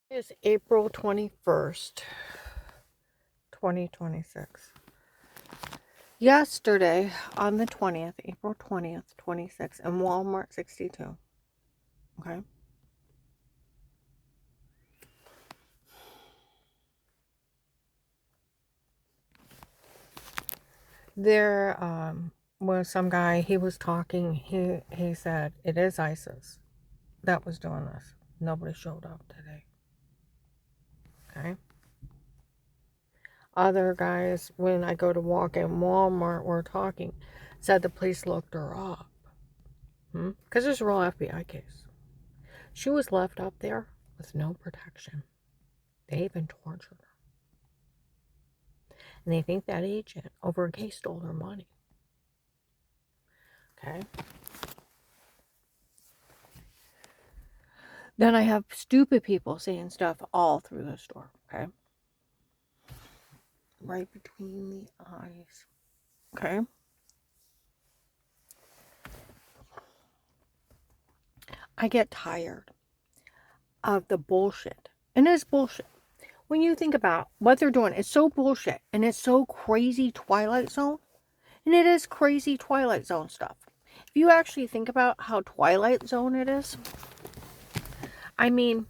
It's April 21st, 2026. Yesterday, on the 20th, April 20th, 26, in Walmart 62. Okay. There was some guy, he was talking, he said, it is ISIS that was doing this. Nobody showed up today. Okay. Other guys, when I go to walk in Walmart, were talking, said the police looked her up. Because there's a real FBI case. She was left up there with no protection. They even tortured her. And they think that agent over a case stole her money. Okay. Then I have stupid people saying stuff all through the store. Okay. Right between the eyes. Okay. I get tired of the bullshit. And it's bullshit. When you think about what they're doing, it's so bullshit. And it's so crazy Twilight Zone. And it is crazy Twilight Zone stuff. If you actually think about how Twilight Zone it is, I mean,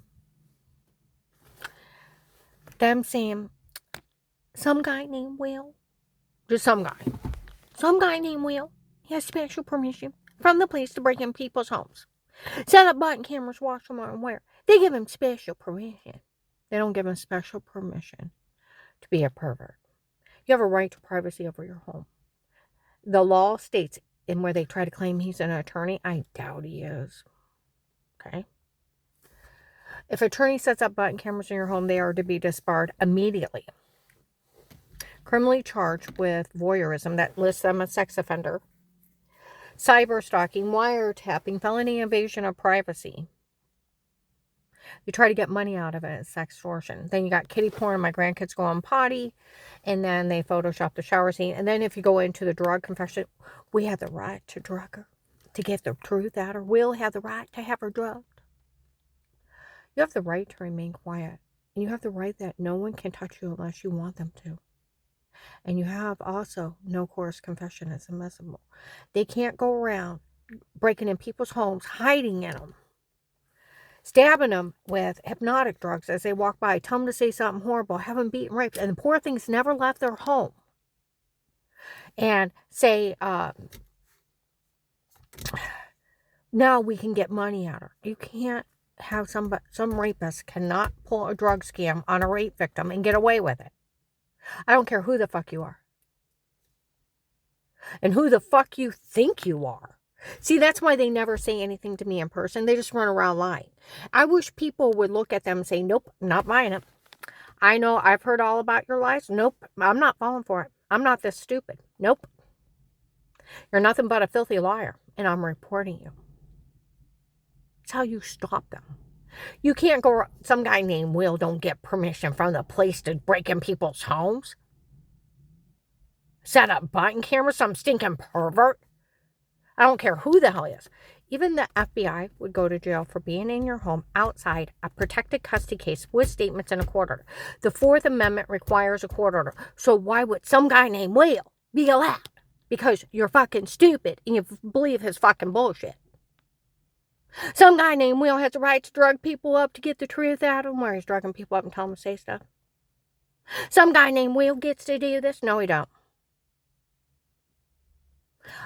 them saying, some guy named Will, just some guy named Will, he has special permission from the police to break in people's homes. Set up button cameras, watch them on where. They give him special permission. They don't give him special permission to be a pervert. You have a right to privacy over your home. The law states, and where they try to claim he's an attorney, I doubt he is. Okay? If an attorney sets up button cameras in your home, they are to be disbarred immediately. Criminally charged with voyeurism, that lists them as sex offender. Cyber stalking, wiretapping, felony invasion of privacy. You try to get money out of it, it's sextortion. Then you got kiddie porn, my grandkids go on potty, and then they Photoshop the shower scene. And then if you go into the drug confession, we have the right to drug her, to get the truth out of her. We'll have the right to have her drugged. You have the right to remain quiet. And you have the right that no one can touch you unless you want them to. And you have also no coerced confession is admissible. They can't go around breaking in people's homes, hiding in them, stabbing them with hypnotic drugs as they walk by, tell them to say something horrible, have them beaten, raped, and the poor things never left their home. And say, now we can get money out of her. You can't have some rapist cannot pull a drug scam on a rape victim and get away with it. I don't care who the fuck you are. And who the fuck you think you are. See, that's why they never say anything to me in person. They just run around lying. I wish people would look at them and say, nope, not buying it. I know I've heard all about your lies. Nope, I'm not falling for it. I'm not this stupid. Nope. You're nothing but a filthy liar, and I'm reporting you. That's how you stop them. You can't go, some guy named Will don't get permission from the police to break in people's homes. Set up button cameras, some stinking pervert. I don't care who the hell he is. Even the FBI would go to jail for being in your home outside a protected custody case with statements in a court order. The Fourth Amendment requires a court order. So why would some guy named Will be allowed? Because you're fucking stupid and you believe his fucking bullshit. Some guy named Will has the right to drug people up to get the truth out of them, where he's drugging people up and telling them to say stuff. Some guy named Will gets to do this. No, he don't.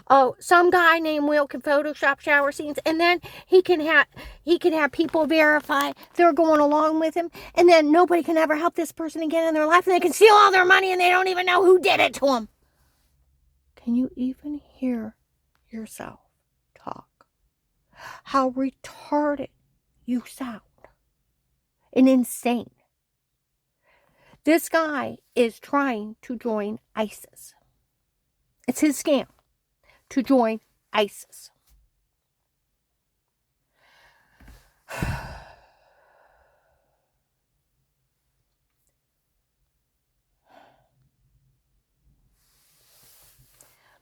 Oh, some guy named Will can Photoshop shower scenes, and then he can have people verify they're going along with him, and then nobody can ever help this person again in their life, and they can steal all their money, and they don't even know who did it to them. Can you even hear yourself talk? How retarded you sound and insane. This guy is trying to join ISIS. It's his scam to join ISIS.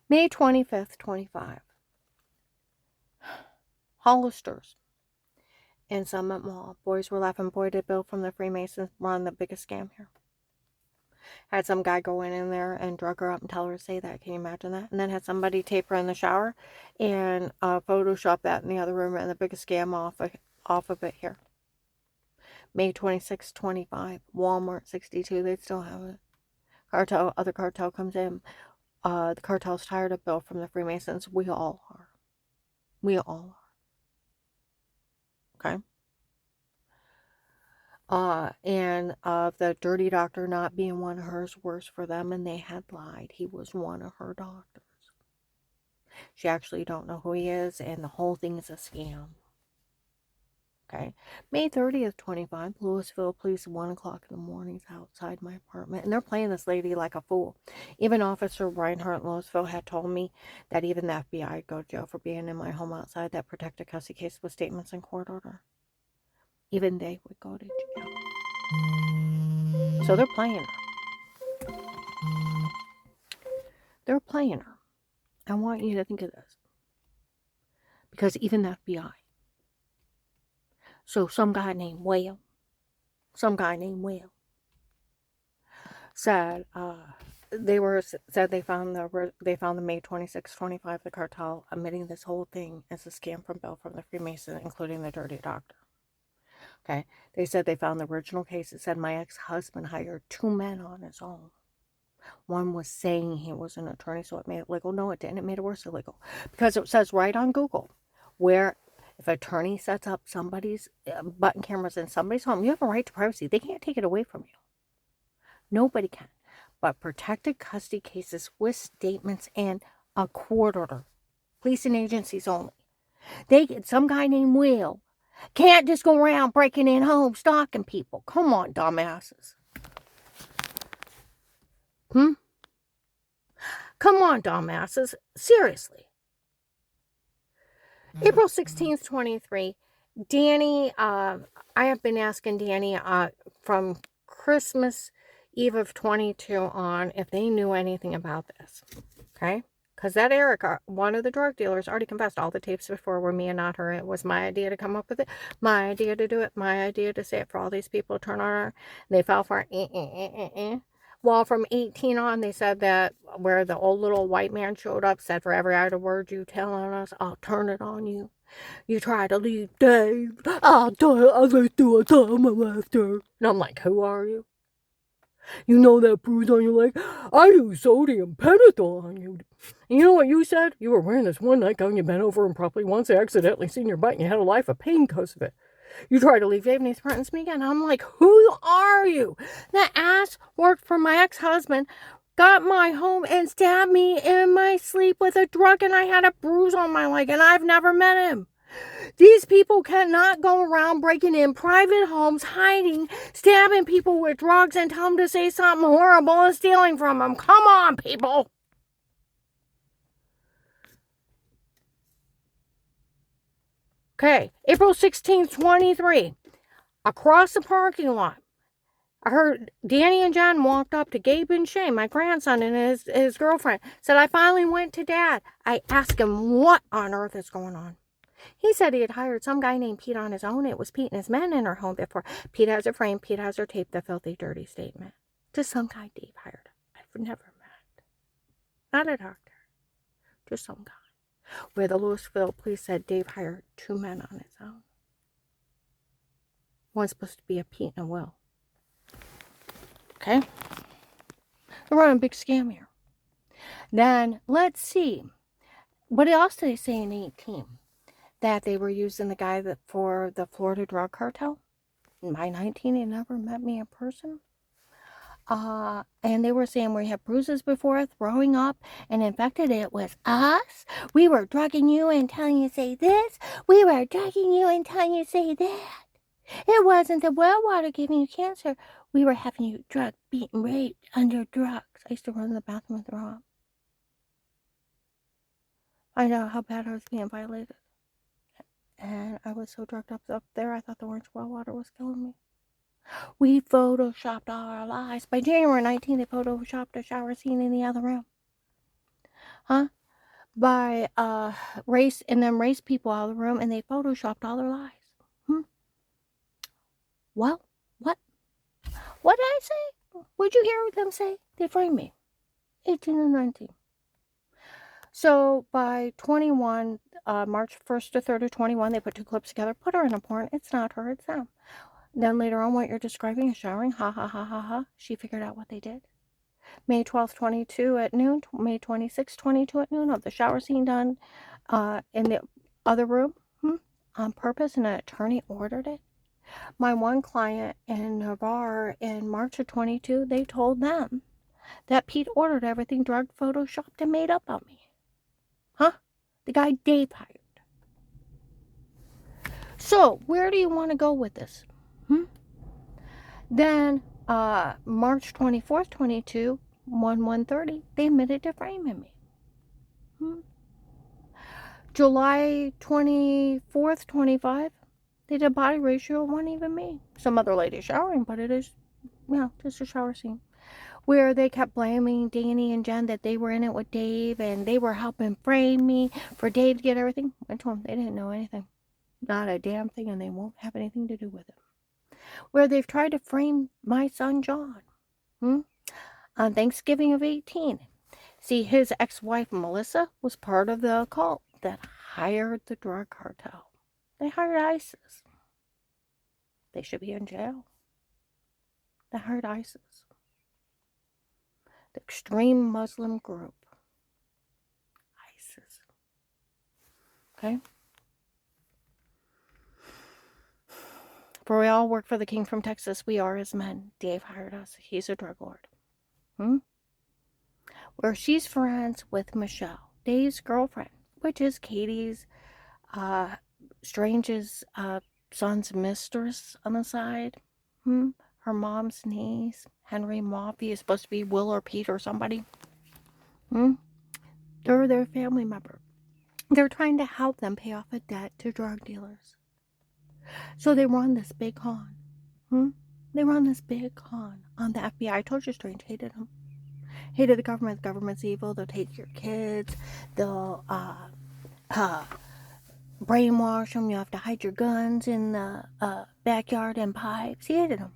May 25th, 25. Hollister's in Summit Mall. Boys were laughing. Boy, did Bill from the Freemasons run the biggest scam here. Had some guy go in there and drug her up and tell her to say that. Can you imagine that? And then had somebody tape her in the shower and Photoshop that in the other room, and the biggest scam off of it here. May 26, 25, Walmart 62. They still have it. Other cartel comes in. The cartel's tired of Bill from the Freemasons. We all are. We all are. Okay? And the dirty doctor not being one of hers worse for them, and they had lied. He was one of her doctors. She actually don't know who he is, and the whole thing is a scam. Okay. May 30th, 25, Louisville police, 1 o'clock in the morning outside my apartment, and they're playing this lady like a fool. Even Officer Reinhardt in Louisville had told me that even the FBI would go to jail for being in my home outside that protected custody case with statements in court order. Even they would go to jail. So they're playing her. They're playing her. I want you to think of this. Because even the FBI. So some guy named Will said they found the May 26, 25, the cartel admitting this whole thing as a scam from Bill from the Freemason, including the dirty doctor. Okay, they said they found the original case. It said my ex-husband hired 2 men on his own. One was saying he was an attorney, so it made it legal. No, it didn't. It made it worse illegal. Because it says right on Google, where if an attorney sets up somebody's button cameras in somebody's home, you have a right to privacy. They can't take it away from you. Nobody can. But protected custody cases with statements and a court order. Police and agencies only. Some guy named Will can't just go around breaking in homes, stalking people. Come on, dumbasses. Come on, dumbasses. Seriously. April 16th, 23. Danny, I have been asking Danny from Christmas Eve of 22 on if they knew anything about this. Okay? Because that Eric, one of the drug dealers, already confessed all the tapes before were me and not her. It was my idea to come up with it. My idea to do it. My idea to say it for all these people to turn on her. They fell for it. Well, from 18 on, they said that where the old little white man showed up, said for every idle word you tell on us, I'll turn it on you. You try to leave Dave, I'll let through a time after. And I'm like, who are you? You know that bruise on your leg? I use sodium pentothal on you. And you know what you said? You were wearing this one nightgown, you bent over and probably once accidentally seen your butt and you had a life of pain because of it. You tried to leave Dave and he threatens me again. I'm like, who are you? That ass worked for my ex-husband, got my home and stabbed me in my sleep with a drug, and I had a bruise on my leg, and I've never met him. These people cannot go around breaking in private homes, hiding, stabbing people with drugs, and tell them to say something horrible and stealing from them. Come on, people. Okay, April 16th, 23. Across the parking lot, I heard Danny and John walked up to Gabe and Shay, my grandson, and his girlfriend. Said, I finally went to Dad. I asked him what on earth is going on. He said he had hired some guy named Pete on his own. It was Pete and his men in her home before. Pete has her frame. Pete has her tape, the filthy, dirty statement. Just some guy Dave hired. I've never met. Not a doctor. Just some guy. Where the Louisville police said Dave hired 2 men on his own. One's supposed to be a Pete and a Will. Okay? They're running a big scam here. Then, let's see. What else did they say in 18? That they were using the guy for the Florida drug cartel. By 19, he never met me in person. And they were saying we had bruises before, throwing up, and infected. It was us. We were drugging you and telling you to say this. We were drugging you and telling you to say that. It wasn't the well water giving you cancer. We were having you drugged, beaten, raped under drugs. I used to run to the bathroom and throw up. I know how bad I was being violated. And I was so drugged up there, I thought the orange well water was killing me. We photoshopped all our lies. By January 19th, they photoshopped a shower scene in the other room. By race people out of the room, and they photoshopped all their lies. Well, what? What did I say? What'd you hear them say? They framed me. 18 and 19. So by 21, March 1st to 3rd of 21, they put 2 clips together, put her in a porn. It's not her, it's them. Then later on, what you're describing is showering. Ha ha ha ha ha. She figured out what they did. May 12th, 22 at noon. May 26th, 22 at noon. Of the shower scene done in the other room on purpose, and an attorney ordered it. My one client in Navarre in March of 22, they told them that Pete ordered everything drugged, photoshopped, and made up on me. Huh? The guy Dave hired. So, where do you want to go with this? Then, March 24th, 22, 1/130, they admitted to framing me. July 24th, 25, they did a body ratio, it wasn't even me. Some other lady showering, but it is, just a shower scene. Where they kept blaming Danny and Jen that they were in it with Dave and they were helping frame me for Dave to get everything. I told them they didn't know anything. Not a damn thing, and they won't have anything to do with it. Where they've tried to frame my son John on Thanksgiving of 18. See, his ex-wife Melissa was part of the cult that hired the drug cartel. They hired ISIS. They should be in jail. They hired ISIS. The extreme Muslim group. ISIS. Okay? For we all work for the king from Texas. We are his men. Dave hired us. He's a drug lord. Where she's friends with Michelle, Dave's girlfriend, which is Katie's, Strange's son's mistress on the side. Her mom's niece, Henry Moffey, is supposed to be Will or Pete or somebody. They're their family member. They're trying to help them pay off a debt to drug dealers. So they run this big con. They run this big con on the FBI. I told you Strange hated them. Hated the government. The government's evil. They'll take your kids. They'll brainwash them. You have to hide your guns in the backyard and pipes. He hated them.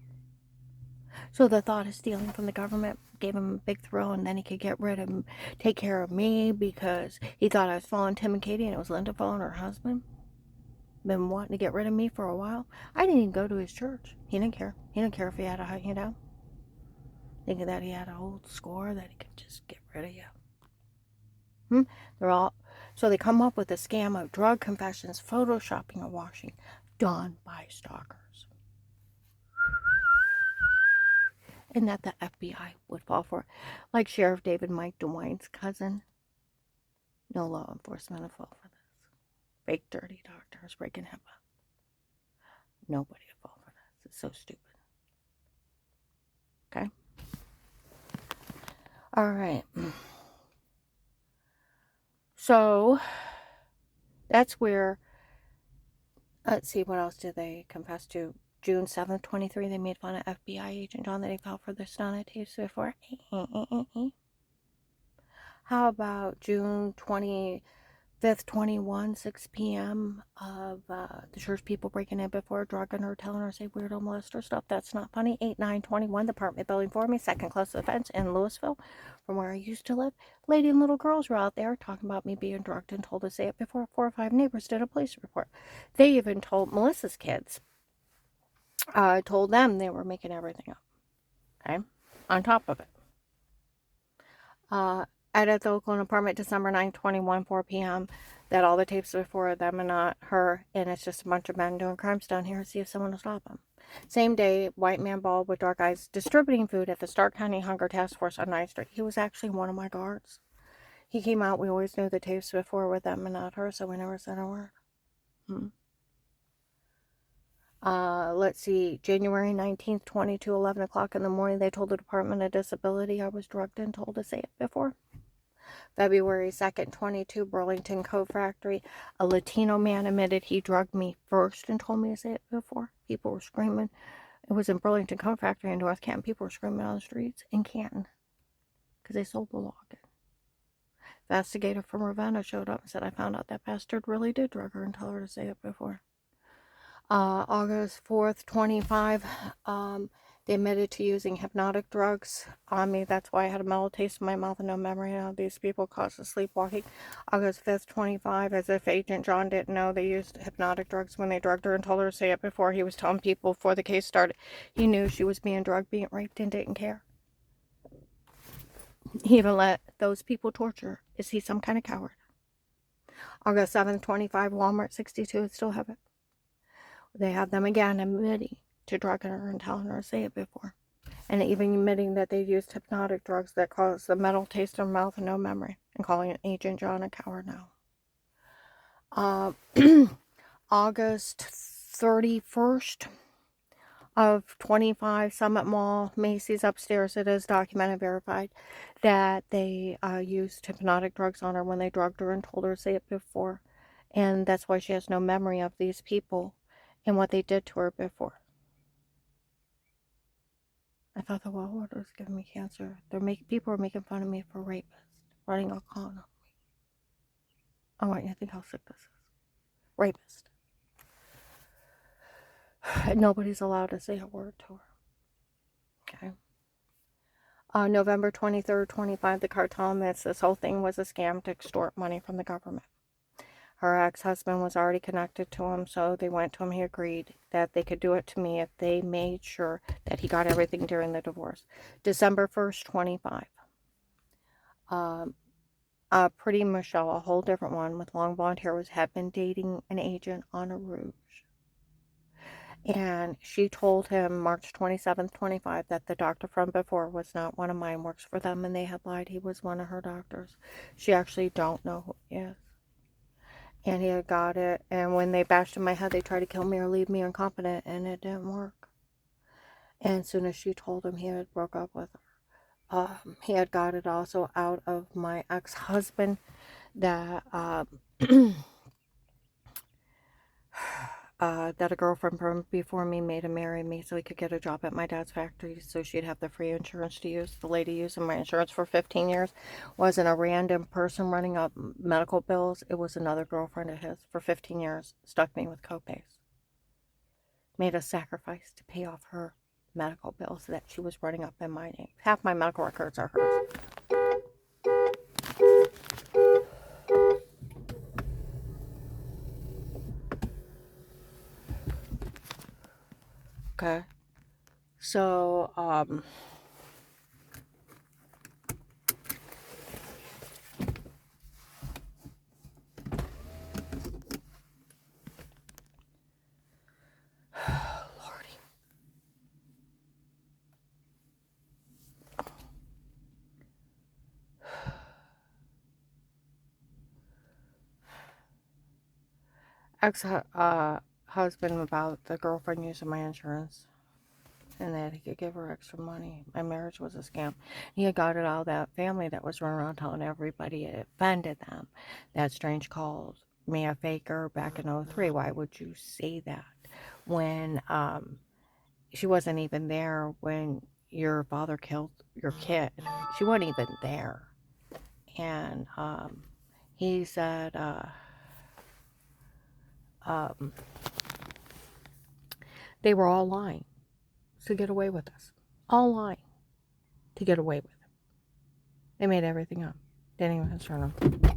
So the thought of stealing from the government gave him a big thrill, and then he could get rid of him, take care of me, because he thought I was following Tim and Katie, and it was Linda following her husband. Been wanting to get rid of me for a while. I didn't even go to his church. He didn't care. He didn't care if he had to hunt you down. Thinking that he had an old score that he could just get rid of you. So they come up with a scam of drug confessions, photoshopping, and washing, done by stalkers. And that the FBI would fall for it. Like Sheriff David Mike DeWine's cousin. No law enforcement would fall for this. Fake dirty doctors breaking HIPAA. Nobody would fall for this. It's so stupid. Okay? Alright. So, that's where, let's see, what else did they confess to? June 7th, 23, they made fun of FBI agent John that he fell for the Stana tapes before. How about June 25th, 21, 6 p.m. of the church people breaking in before, drugging her, telling her to say weirdo molester stuff? That's not funny. 8/9/21, the apartment building for me, second close to the fence in Louisville, from where I used to live. Lady and little girls were out there talking about me being drugged and told to say it before. 4 or 5 neighbors did a police report. They even told Melissa's kids. Told them they were making everything up. Okay? On top of it. At the Oakland apartment, December 9th, 21, 4 p.m., that all the tapes are for them and not her, and it's just a bunch of men doing crimes down here. See if someone will stop them. Same day, white man bald with dark eyes distributing food at the Stark County Hunger Task Force on 9th Street. He was actually one of my guards. He came out. We always knew the tapes before with them and not her, so we never said a word. Let's see, January 19th, 22, 11 o'clock in the morning, they told the Department of Disability I was drugged and told to say it before. February 2nd, 22, Burlington Coat Factory, a Latino man admitted he drugged me first and told me to say it before. People were screaming. It was in Burlington Coat Factory in North Canton. People were screaming on the streets in Canton because they sold the login. Investigator from Ravenna showed up and said, I found out that bastard really did drug her and tell her to say it before. August 4th, 25, they admitted to using hypnotic drugs on me. That's why I had a mellow taste in my mouth and no memory of these people caused the sleepwalking. August 5th, 25, as if Agent John didn't know, they used hypnotic drugs when they drugged her and told her to say it before. He was telling people before the case started. He knew she was being drugged, being raped, and didn't care. He even let those people torture her. Is he some kind of coward? August 7th, 25, Walmart 62, still have it. They have them again admitting to drugging her and telling her to say it before. And even admitting that they used hypnotic drugs that caused the metal taste in her mouth and no memory. And calling Agent John a coward now. August 31st of 25, Summit Mall, Macy's upstairs. It is documented, verified, that they used hypnotic drugs on her when they drugged her and told her to say it before. And that's why she has no memory of these people and what they did to her before. I thought the Walmart was giving me cancer. People are making fun of me for rapist, running a con on me. I want you to think how sick this is. Rapist. And nobody's allowed to say a word to her. Okay. November 23rd, 25, the cartel admits this whole thing was a scam to extort money from the government. Her ex-husband was already connected to him, so they went to him. He agreed that they could do it to me if they made sure that he got everything during the divorce. December 1st, 25. Pretty Michelle, a whole different one with long blonde hair, had been dating an agent on a Rouge. And she told him March 27th, 25, that the doctor from before was not one of mine, works for them, and they had lied. He was one of her doctors. She actually don't know who he is. And he had got it, and when they bashed in my head, they tried to kill me or leave me incompetent, and it didn't work. And as soon as she told him, he had broke up with her. He had got it also out of my ex-husband that that a girlfriend from before me made him marry me so he could get a job at my dad's factory so she'd have the free insurance to use. The lady using my insurance for 15 years wasn't a random person running up medical bills. It was another girlfriend of his for 15 years. Stuck me with copays. Made a sacrifice to pay off her medical bills that she was running up in my name. Half my medical records are hers. Okay. So, Lordy. Ex-husband about the girlfriend using my insurance. And that he could give her extra money. My marriage was a scam. He had got it out of that family that was running around telling everybody it offended them. That Strange called me a faker back in 03. Why would you say that? When she wasn't even there when your father killed your kid. She wasn't even there. And he said they were all lying to get away with this. All lying to get away with it. They made everything up. Didn't even concern them.